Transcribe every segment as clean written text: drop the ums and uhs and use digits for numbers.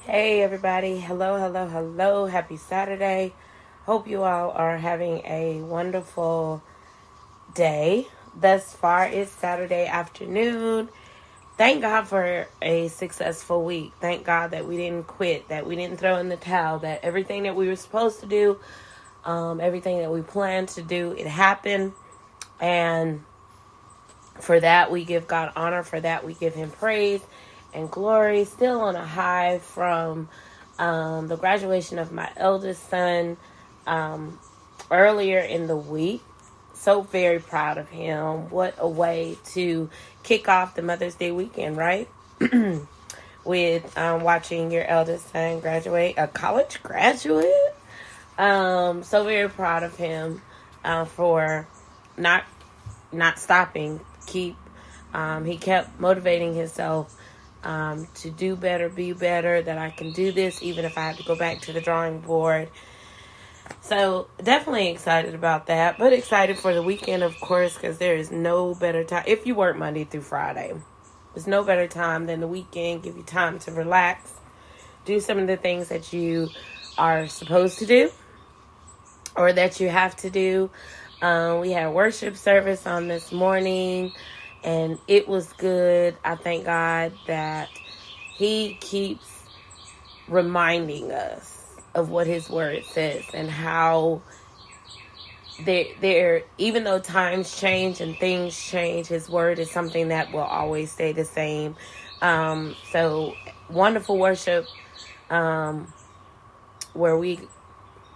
Hey everybody, hello, hello, hello. Happy Saturday. Hope you all are having a wonderful day. Thus far, it's Saturday afternoon. Thank God for a successful week. Thank God that we didn't quit, that we didn't throw in the towel, that everything that we were supposed to do, everything that we planned to do, it happened. And for that, we give God honor. For that, we give him praise and glory. Still on a high from the graduation of my eldest son earlier in the week. So very proud of him. What a way to kick off the Mother's Day weekend, right? With watching your eldest son graduate, a college graduate. So very proud of him for not stopping. He kept motivating himself to do better, be better, that I can do this even if I have to go back to the drawing board. So definitely excited about that, but excited for the weekend, of course, because there is no better time. If you work Monday through Friday, there's no better time than the weekend. Give you time to relax, do some of the things that you are supposed to do or that you have to do. We had a worship service on this morning, and it was good. I thank God that he keeps reminding us of what his word says and how there even though times change and things change, his word is something that will always stay the same. So wonderful worship where we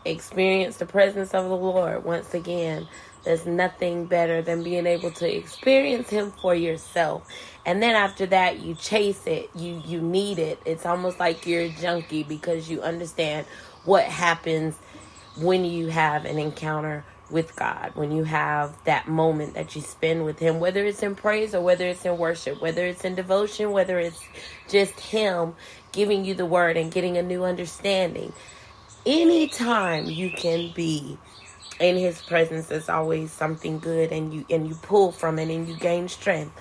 experience the presence of the Lord once again. There's nothing better than being able to experience him for yourself. And then after that, you chase it. You need it. It's almost like you're a junkie because you understand what happens when you have an encounter with God, when you have that moment that you spend with him, whether it's in praise or whether it's in worship, whether it's in devotion, whether it's just him giving you the word and getting a new understanding. Anytime you can be in his presence, there's always something good, and you pull from it and you gain strength,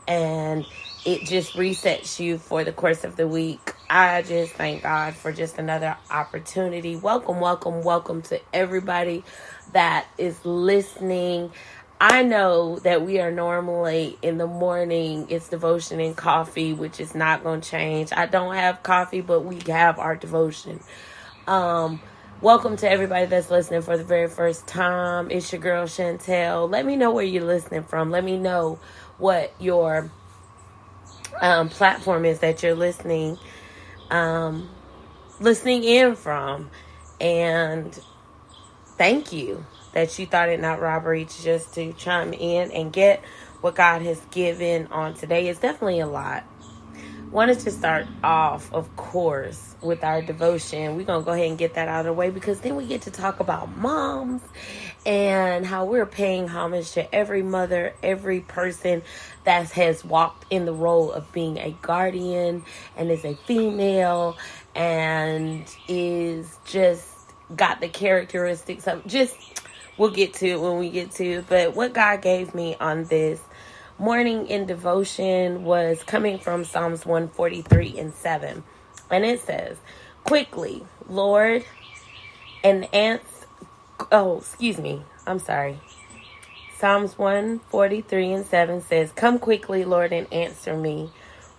and it just resets you for the course of the week. I just thank God for just another opportunity. Welcome to everybody that is listening. I know that we are normally in the morning, it's devotion and coffee, which is not going to change. I don't have coffee, but we have our devotion. Welcome to everybody that's listening for the very first time. It's your girl Chantel. Let me know where you're listening from. Let me know what your platform is that you're listening in from. And thank you that you thought it not robbery just to chime in and get what God has given on today. It's definitely a lot. Wanted to start off, of course, with our devotion. We're going to go ahead and get that out of the way, because then we get to talk about moms and how we're paying homage to every mother, every person that has walked in the role of being a guardian and is a female and is just got the characteristics of just, we'll get to it when we get to it. But what God gave me on this morning in devotion was coming from Psalms 143:7. And it says, quickly, Lord, and Psalms 143:7 says, come quickly, Lord, and answer me,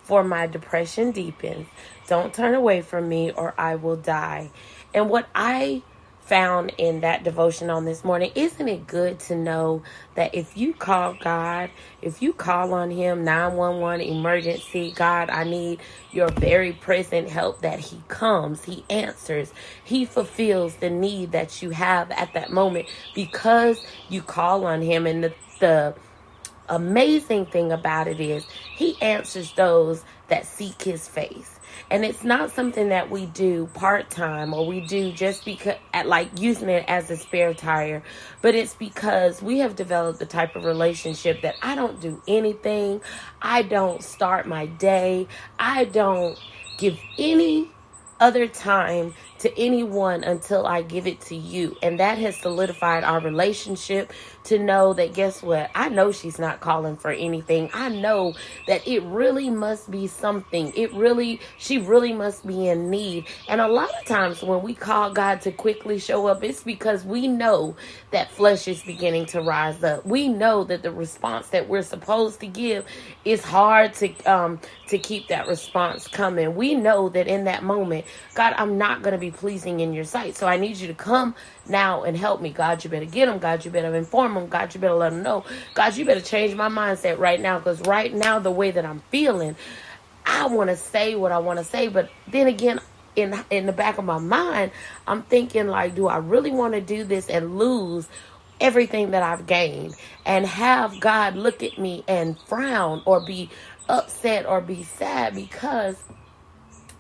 for my depression deepens. Don't turn away from me, or I will die. And what I found in that devotion on this morning, isn't it good to know that if you call God, if you call on him, 911 emergency, God, I need your very present help, that he comes, he answers, he fulfills the need that you have at that moment because you call on him. And the amazing thing about it is he answers those that seek his face. And it's not something that we do part-time, or we do just because, like using it as a spare tire, but it's because we have developed the type of relationship that I don't do anything. I don't start my day. I don't give any other time to anyone until I give it to you. And that has solidified our relationship to know that, guess what? I know she's not calling for anything. I know that it really must be something. She really must be in need. And a lot of times when we call God to quickly show up, it's because we know that flesh is beginning to rise up. We know that the response that we're supposed to give is hard to keep that response coming. We know that in that moment, God, I'm not going to be pleasing in your sight. So I need you to come now and help me. God, you better get them. God, you better inform them. God, you better let them know. God, you better change my mindset right now, because right now, the way that I'm feeling, I want to say what I want to say. But then again, in the back of my mind, I'm thinking, like, do I really want to do this and lose everything that I've gained and have God look at me and frown or be upset or be sad because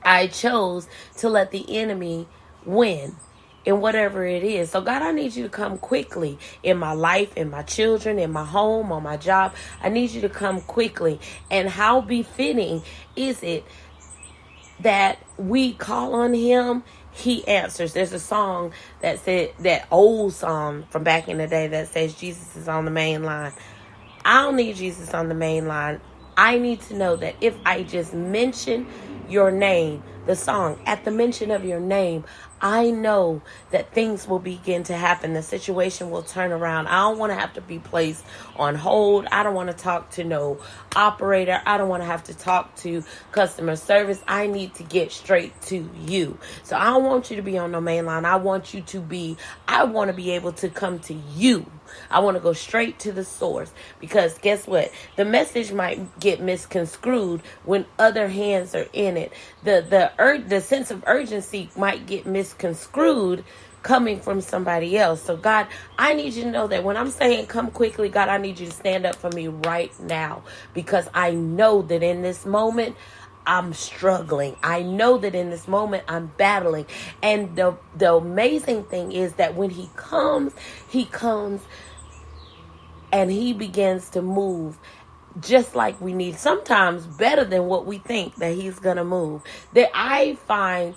I chose to let the enemy win in whatever it is? So God, I need you to come quickly in my life, in my children, in my home, on my job. I need you to come quickly. And how befitting is it that we call on him, he answers. There's a song that said, that old song from back in the day that says Jesus is on the main line. I don't need Jesus on the main line. I need to know that if I just mention your name, the song, at the mention of your name, I know that things will begin to happen. The situation will turn around. I don't want to have to be placed on hold. I don't want to talk to no operator. I don't want to have to talk to customer service. I need to get straight to you. So I don't want you to be on no main line. I want to be able to come to you. I want to go straight to the source, because guess what? The message might get misconstrued when other hands are in it. The sense of urgency might get misconstrued coming from somebody else. So God, I need you to know that when I'm saying come quickly, God, I need you to stand up for me right now, because I know that in this moment I'm struggling. I know that in this moment I'm battling. And the amazing thing is that when he comes and he begins to move just like we need, sometimes better than what we think that he's going to move. That I find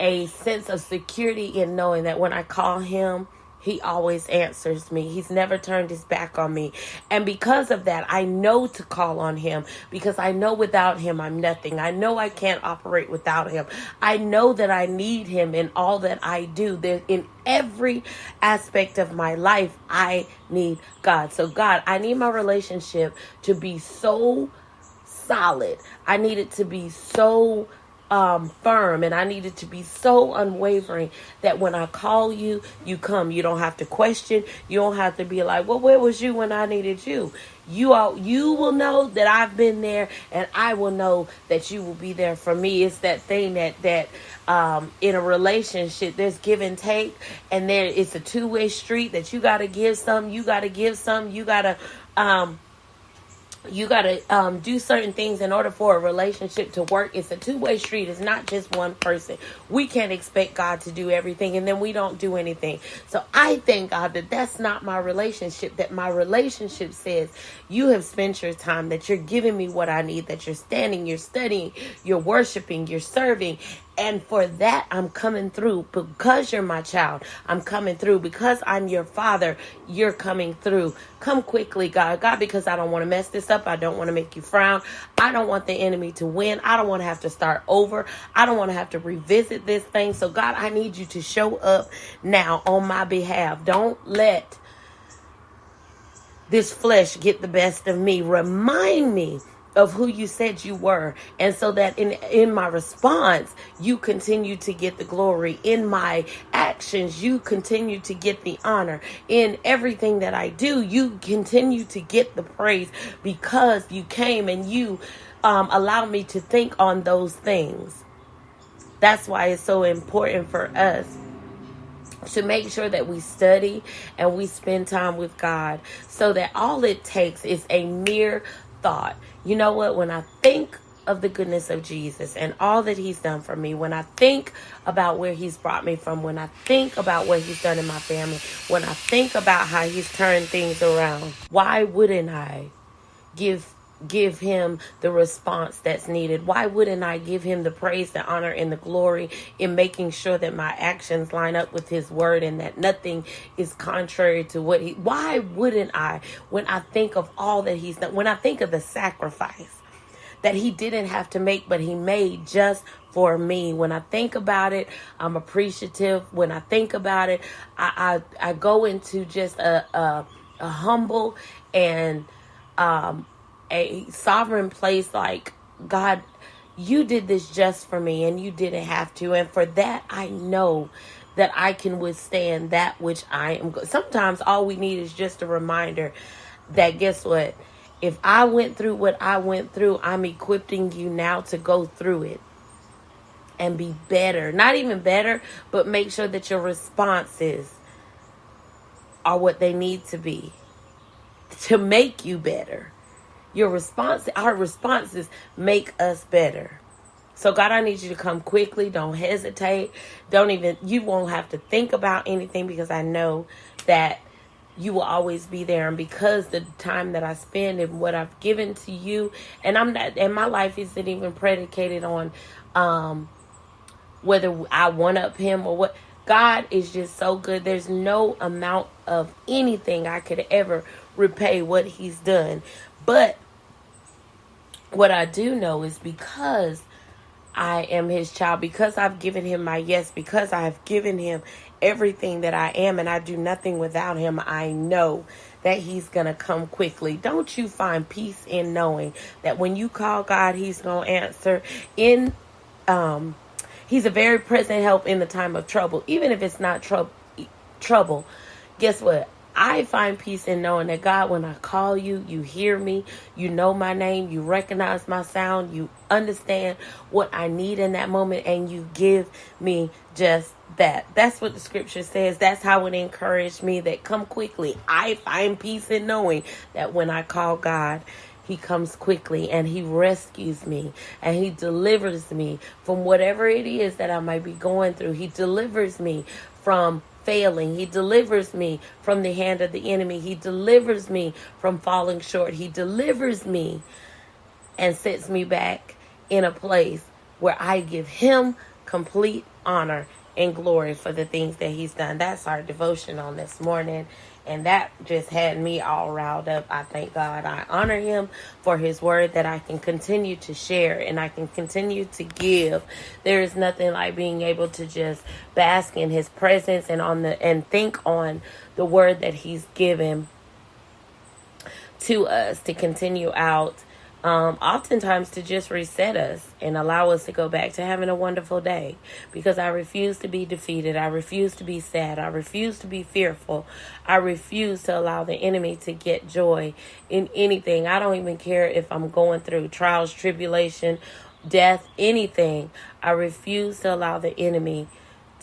a sense of security in knowing that when I call him, he always answers me. He's never turned his back on me. And because of that, I know to call on him, because I know without him, I'm nothing. I know I can't operate without him. I know that I need him in all that I do. In every aspect of my life, I need God. So God, I need my relationship to be so solid. I need it to be so firm, and I need it to be so unwavering that when I call you, you come. You don't have to question. You don't have to be like, well, where was you when I needed you? You will know that I've been there, and I will know that you will be there for me. It's that thing that in a relationship, there's give and take, and it's a two-way street that you got to give some, you got to give some, you got to do certain things in order for a relationship to work. It's a two-way street. It's not just one person. We can't expect God to do everything and then we don't do anything. So I thank God that that's not my relationship, that my relationship says you have spent your time, that you're giving me what I need, that you're standing, you're studying, you're worshiping, you're serving. And for that, I'm coming through. Because you're my child, I'm coming through. Because I'm your father, you're coming through. Come quickly, God. God, because I don't want to mess this up. I don't want to make you frown. I don't want the enemy to win. I don't want to have to start over. I don't want to have to revisit this thing. So God, I need you to show up now on my behalf. Don't let this flesh get the best of me. Remind me of who you said you were. And so that in my response, you continue to get the glory. In my actions, you continue to get the honor. In everything that I do, you continue to get the praise, because you came and you allowed me to think on those things. That's why it's so important for us to make sure that we study and we spend time with God, so that all it takes is a mere thought. You know what? When I think of the goodness of Jesus and all that he's done for me, when I think about where he's brought me from, when I think about what he's done in my family, when I think about how he's turned things around, why wouldn't I give give him the response that's needed? Why wouldn't I give him the praise, the honor, and the glory in making sure that my actions line up with his word and that nothing is contrary to what why wouldn't I, when I think of all that he's done, when I think of the sacrifice that he didn't have to make, but he made just for me. When I think about it, I'm appreciative. When I think about it, I go into just a humble and a sovereign place, like, God, you did this just for me and you didn't have to. And for that, I know that I can withstand that which I am. Sometimes all we need is just a reminder that, guess what? If I went through what I went through, I'm equipping you now to go through it and be better. Not even better, but make sure that your responses are what they need to be to make you better. Our responses make us better. So God, I need you to come quickly. Don't hesitate. You won't have to think about anything, because I know that you will always be there. And because the time that I spend and what I've given to you, and my life isn't even predicated on whether I one up him or what. God is just so good. There's no amount of anything I could ever repay what he's done. But what I do know is, because I am his child, because I've given him my yes, because I have given him everything that I am, and I do nothing without him, I know that he's going to come quickly. Don't you find peace in knowing that when you call God, he's going to answer? He's a very present help in the time of trouble. Even if it's not trouble, guess what? I find peace in knowing that, God, when I call you, you hear me, you know my name, you recognize my sound, you understand what I need in that moment, and you give me just that. That's what the scripture says. That's how it encouraged me, that come quickly. I find peace in knowing that when I call God, he comes quickly and he rescues me and he delivers me from whatever it is that I might be going through. He delivers me from failing. He delivers me from the hand of the enemy. He delivers me from falling short. He delivers me and sets me back in a place where I give him complete honor and glory for the things that he's done. That's our devotion on this morning. And that just had me all riled up. I thank God. I honor him for his word that I can continue to share and I can continue to give. There is nothing like being able to just bask in his presence and think on the word that he's given to us to continue out. Oftentimes to just reset us and allow us to go back to having a wonderful day, because I refuse to be defeated. I refuse to be sad. I refuse to be fearful. I refuse to allow the enemy to get joy in anything. I don't even care if I'm going through trials, tribulation, death, anything. I refuse to allow the enemy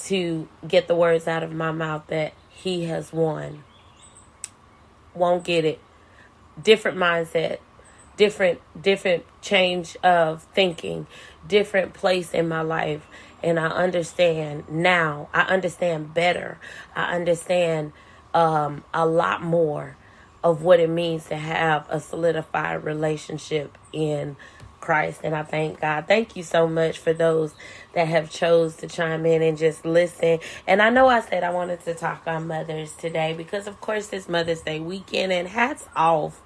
to get the words out of my mouth that he has won. Won't get it. Different mindset. Different change of thinking, different place in my life. And I understand now. I understand better. I understand a lot more of what it means to have a solidified relationship in Christ. And I thank God. Thank you so much for those that have chose to chime in and just listen. And I know I said I wanted to talk on mothers today, because of course it's Mother's Day weekend, and hats off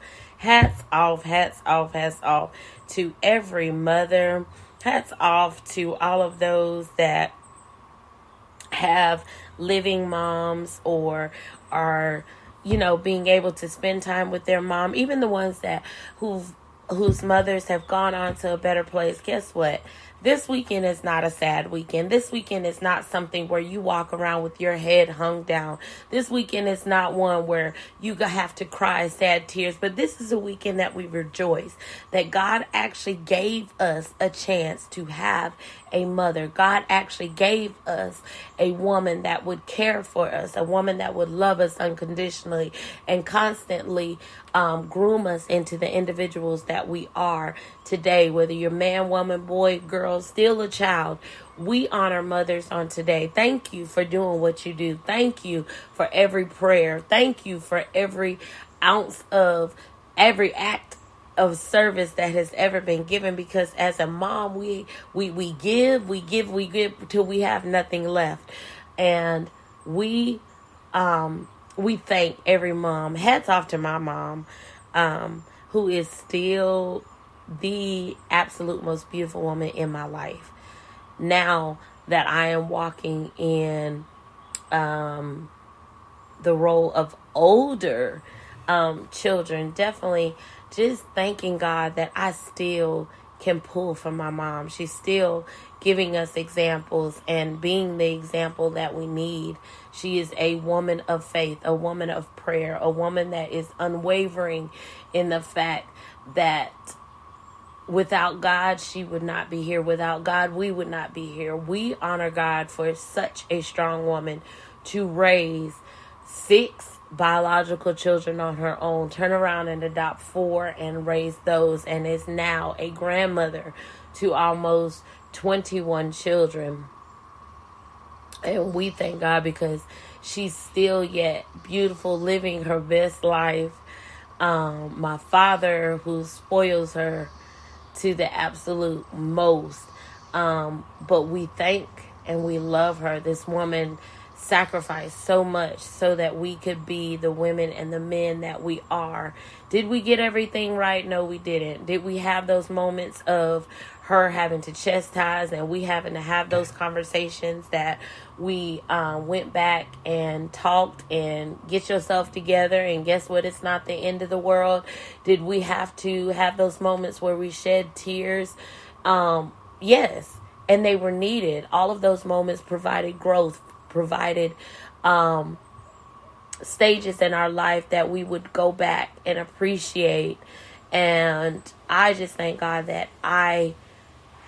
to every mother. Hats off to all of those that have living moms or are, being able to spend time with their mom. Even the ones whose mothers have gone on to a better place. Guess what? This weekend is not a sad weekend. This weekend is not something where you walk around with your head hung down. This weekend is not one where you have to cry sad tears. But this is a weekend that we rejoice that God actually gave us a chance to have a mother. God actually gave us a woman that would care for us, a woman that would love us unconditionally and constantly groom us into the individuals that we are today. Whether you're man, woman, boy, girl, still a child, we honor mothers on today. Thank you for doing what you do. Thank you for every prayer. Thank you for every ounce of every act of service that has ever been given, because as a mom, we give till we have nothing left. And we we thank every mom. Hats off to my mom, who is still the absolute most beautiful woman in my life. Now that I am walking in the role of older children, definitely just thanking God that I still can pull from my mom. She's still giving us examples and being the example that we need. She is a woman of faith, a woman of prayer, a woman that is unwavering in the fact that without God, she would not be here. Without God, we would not be here. We honor God for such a strong woman to raise 6 biological children on her own, turn around and adopt 4 and raise those, and is now a grandmother to almost 21 children. And we thank God because she's still yet beautiful, living her best life. My father, who spoils her to the absolute most. But we thank and we love her. This woman sacrificed so much so that we could be the women and the men that we are. Did we get everything right? No, we didn't. Did we have those moments of her having to chastise and we having to have those conversations that we went back and talked and get yourself together and guess what, it's not the end of the world? Did we have to have those moments where we shed tears? Yes, and they were needed. All of those moments provided growth, provided stages in our life that we would go back and appreciate. And I just thank God that I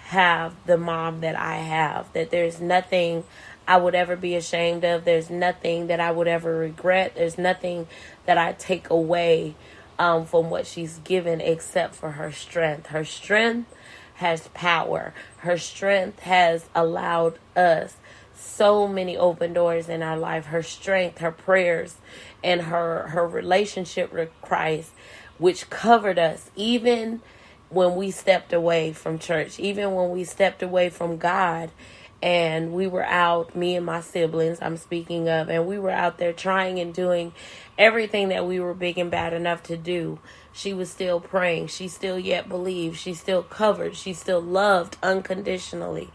have the mom that I have, that there's nothing I would ever be ashamed of. There's nothing that I would ever regret. There's nothing that I take away from what she's given except for her strength. Her strength has power. Her strength has allowed us so many open doors in our life. Her strength, her prayers, and her relationship with Christ, which covered us even when we stepped away from church, even when we stepped away from God, and we were out, me and my siblings I'm speaking of, and we were out there trying and doing everything that we were big and bad enough to do. She was still praying. She still yet believed. She still covered. She still loved unconditionally.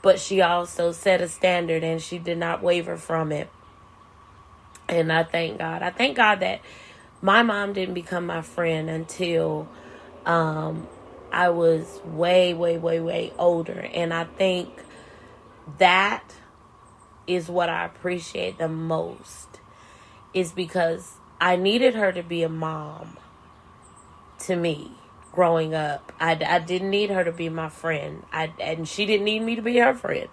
But she also set a standard and she did not waver from it. And I thank God. I thank God that my mom didn't become my friend until I was way older. And I think that is what I appreciate the most, is because I needed her to be a mom to me growing up. I didn't need her to be my friend. And she didn't need me to be her friend.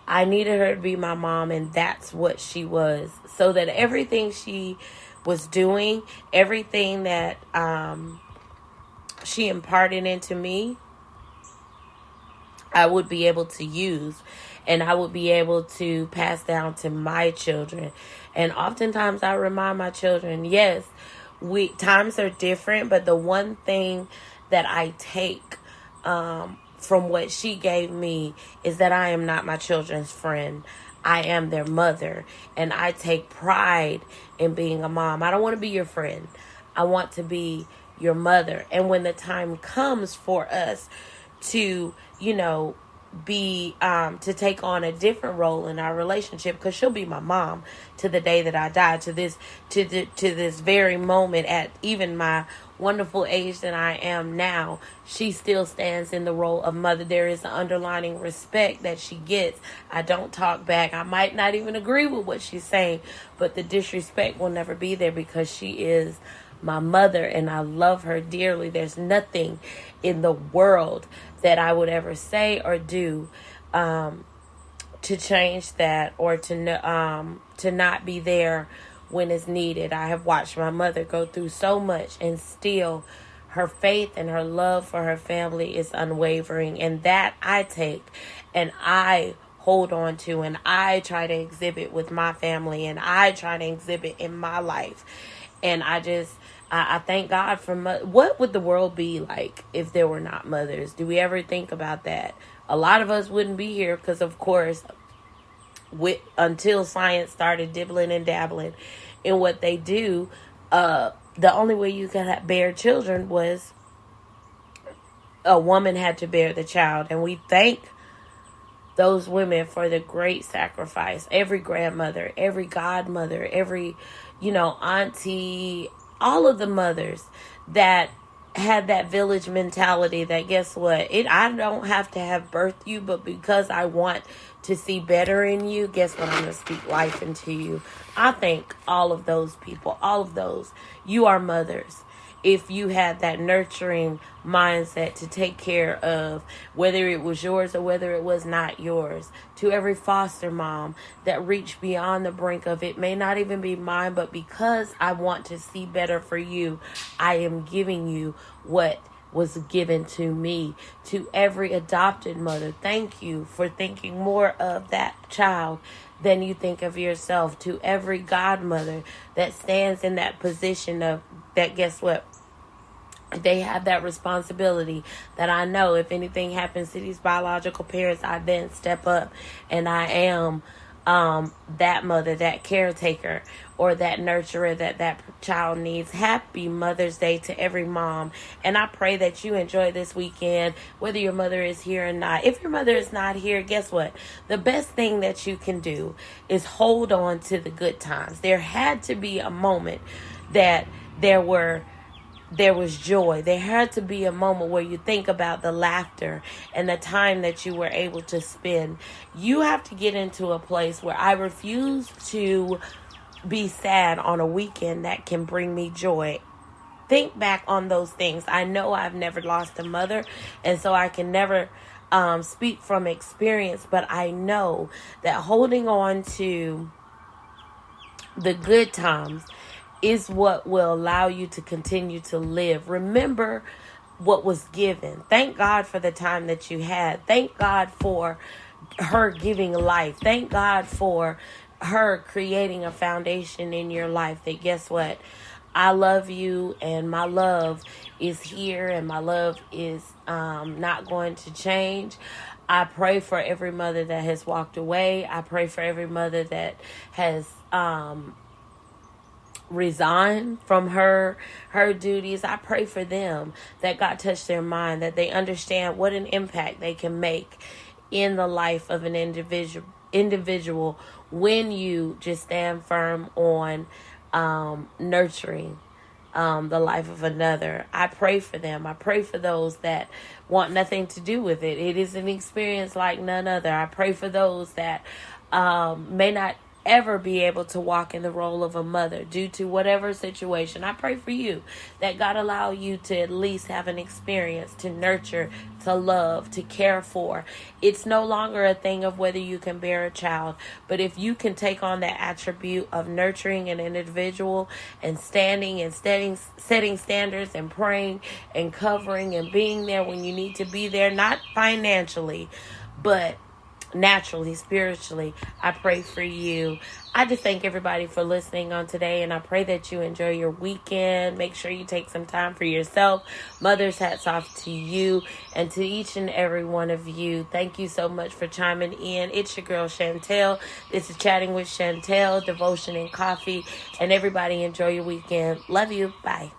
I needed her to be my mom, and that's what she was. So that everything she was doing, everything that she imparted into me, I would be able to use, and I would be able to pass down to my children. And oftentimes I remind my children, yes, times are different, but the one thing that I take from what she gave me is that I am not my children's friend. I am their mother, and I take pride in being a mom. I don't want to be your friend. I want to be your mother. And when the time comes for us to, be to take on a different role in our relationship, because she'll be my mom to the day that I die, to this very moment, at even my wonderful age that I am now, she still stands in the role of mother. There is an underlining respect that she gets. I don't talk back. I might not even agree with what she's saying, but the disrespect will never be there because she is my mother and I love her dearly. There's nothing in the world that I would ever say or do to change that, or to not be there when it's needed. I have watched my mother go through so much, and still her faith and her love for her family is unwavering, and that I take and I hold on to, and I try to exhibit with my family, and I try to exhibit in my life. And I thank God for what would the world be like if there were not mothers? Do we ever think about that? A lot of us wouldn't be here because, of course, until science started dibbling and dabbling in what they do, the only way you could bear children was a woman had to bear the child. And we thank those women for the great sacrifice. Every grandmother, every godmother, every, auntie, all of the mothers that had that village mentality that, guess what? I don't have to have birthed you, but because I want to see better in you, guess what? I'm going to speak life into you. I thank all of those people, all of those. You are mothers. If you had that nurturing mindset to take care of, whether it was yours or whether it was not yours, to every foster mom that reached beyond the brink of it may not even be mine, but because I want to see better for you, I am giving you what was given to me. To every adopted mother, thank you for thinking more of that child than you think of yourself. To every godmother that stands in that position of that, guess what? They have that responsibility that I know if anything happens to these biological parents, I then step up and I am that mother, that caretaker, or that nurturer that child needs. Happy Mother's Day to every mom. And I pray that you enjoy this weekend, whether your mother is here or not. If your mother is not here, guess what? The best thing that you can do is hold on to the good times. There had to be a moment that there was joy. There had to be a moment where you think about the laughter and the time that you were able to spend. You have to get into a place where I refuse to be sad on a weekend that can bring me joy. Think back on those things. I know I've never lost a mother, and so I can never speak from experience, but I know that holding on to the good times is what will allow you to continue to live. Remember what was given. Thank God for the time that you had. Thank God for her giving life. Thank God for her creating a foundation in your life that, guess what? I love you, and my love is here, and my love is not going to change. I pray for every mother that has walked away. I pray for every mother that has resign from her duties. I pray for them that God touch their mind, that they understand what an impact they can make in the life of an individual when you just stand firm on nurturing the life of another. I pray for them. I pray for those that want nothing to do with it. It is an experience like none other. I pray for those that may not ever be able to walk in the role of a mother due to whatever situation. I pray for you that God allow you to at least have an experience to nurture, to love, to care for. It's no longer a thing of whether you can bear a child, but if you can take on that attribute of nurturing an individual and standing and setting standards and praying and covering and being there when you need to be there, not financially, but naturally, spiritually, I pray for you. I just thank everybody for listening on today, and I pray that you enjoy your weekend. Make sure you take some time for yourself. Mother's hats off to you and to each and every one of you. Thank you so much for chiming in. It's your girl Chantel. This is Chatting with Chantel, Devotion and Coffee, and everybody enjoy your weekend. Love you. Bye.